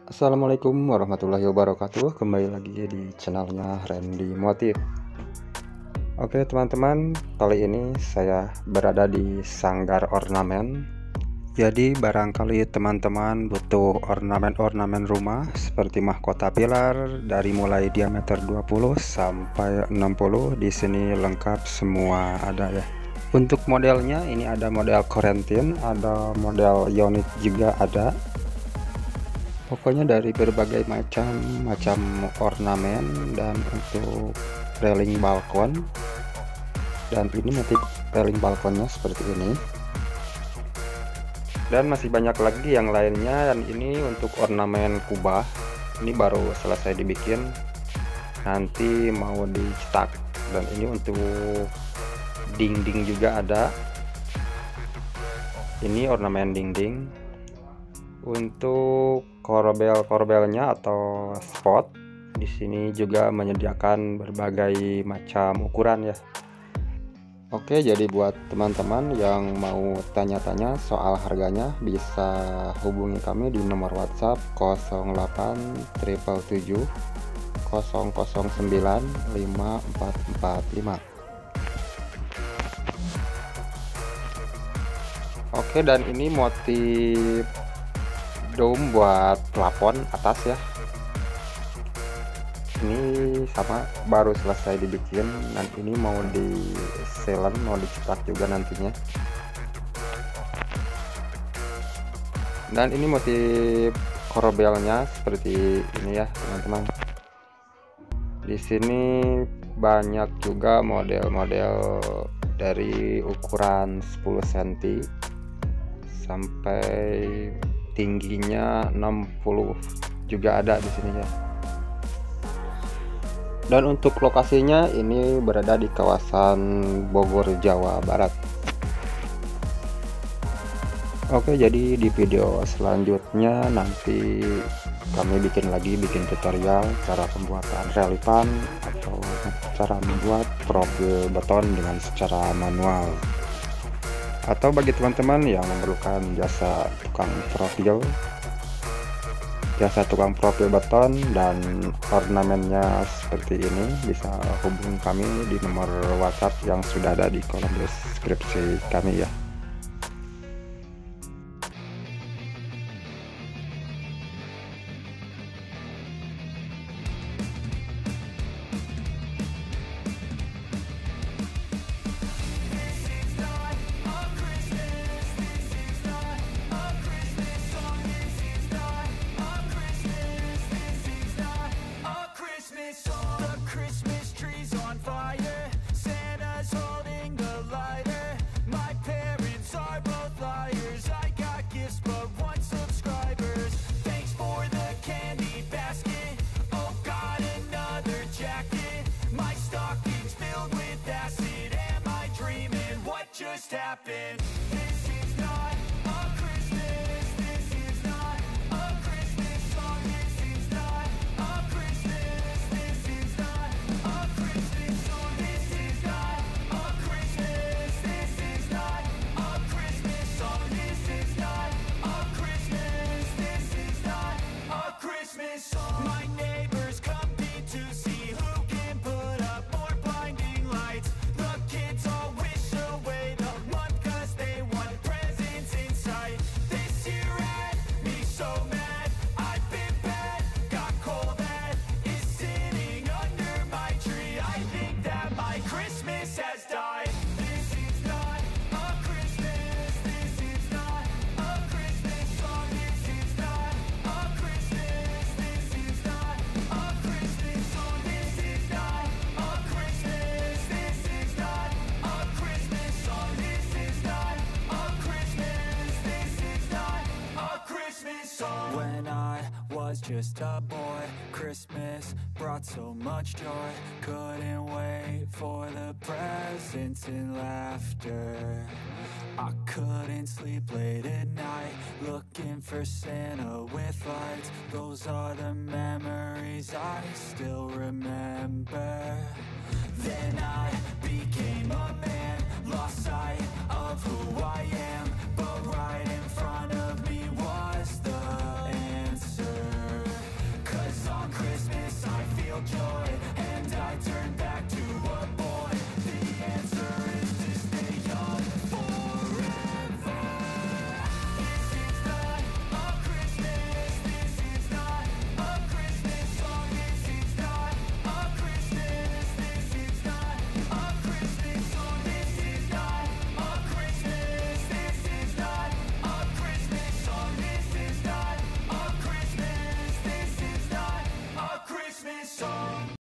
Assalamualaikum warahmatullahi wabarakatuh. Kembali lagi di channelnya Randy Motif. Oke teman-teman, kali ini saya berada di Sanggar Ornamen. Jadi barangkali teman-teman butuh ornamen-ornamen rumah seperti mahkota pilar dari mulai diameter 20 sampai 60. Di sini lengkap semua ada ya. Untuk modelnya ini ada model Corentin, ada model Ioniq juga ada. Pokoknya dari berbagai macam ornamen. Dan untuk railing balkon, dan ini motif railing balkonnya seperti ini, dan masih banyak lagi yang lainnya. Dan ini untuk ornamen kubah, ini baru selesai dibikin, nanti mau dicetak. Dan ini untuk dinding juga ada, ini ornamen dinding. Untuk korbelnya atau spot, di sini juga menyediakan berbagai macam ukuran ya. Oke, jadi buat teman-teman yang mau tanya-tanya soal harganya, bisa hubungi kami di nomor WhatsApp 08 777 009 5445. Oke, dan ini motif dome buat plafon atas ya. Ini sama baru selesai dibikin, dan ini mau di sealant, mau dicetak juga nantinya. Dan ini motif korbelnya seperti ini ya teman-teman. Di sini banyak juga model-model dari ukuran 10 cm sampai tingginya 60 juga ada di sini ya. Dan untuk lokasinya ini berada di kawasan Bogor, Jawa Barat. Oke, jadi di video selanjutnya nanti kami bikin tutorial cara pembuatan reliefan atau cara membuat profil beton dengan secara manual. Atau bagi teman-teman yang memerlukan jasa tukang profil beton dan ornamennya seperti ini, bisa hubungi kami di nomor WhatsApp yang sudah ada di kolom deskripsi kami ya. The Christmas tree's on fire, Santa's holding the lighter. My parents are both liars, I got gifts but one subscribers. Thanks for the candy basket, oh got another jacket. My stocking's filled with acid, am I dreaming? What just happened? This is not a Christmas, this is not a Christmas song, this is not a Christmas, this is not a Christmas song, this is not a Christmas, this is not a Christmas song, this is not a Christmas, this is not a Christmas song. My neighbors compete to see who can put up more blinding lights. The kids all wish away the month 'cause they want presents in sight. This year had me so mad, I've been bad, got coal that is sitting under my tree. I think that my Christmas has died. This is not a Christmas, this is not a Christmas song, this is not a Christmas, this is not a Christmas song, this is not a Christmas, this is not a Christmas song, this is not a Christmas, this is not a Christmas song. When I was just a boy, Christmas brought so much joy. Couldn't wait for the presents and laughter. I couldn't sleep late at night, looking for Santa with lights. Those are the memories I still remember. Then I became a man, lost sight of who I am.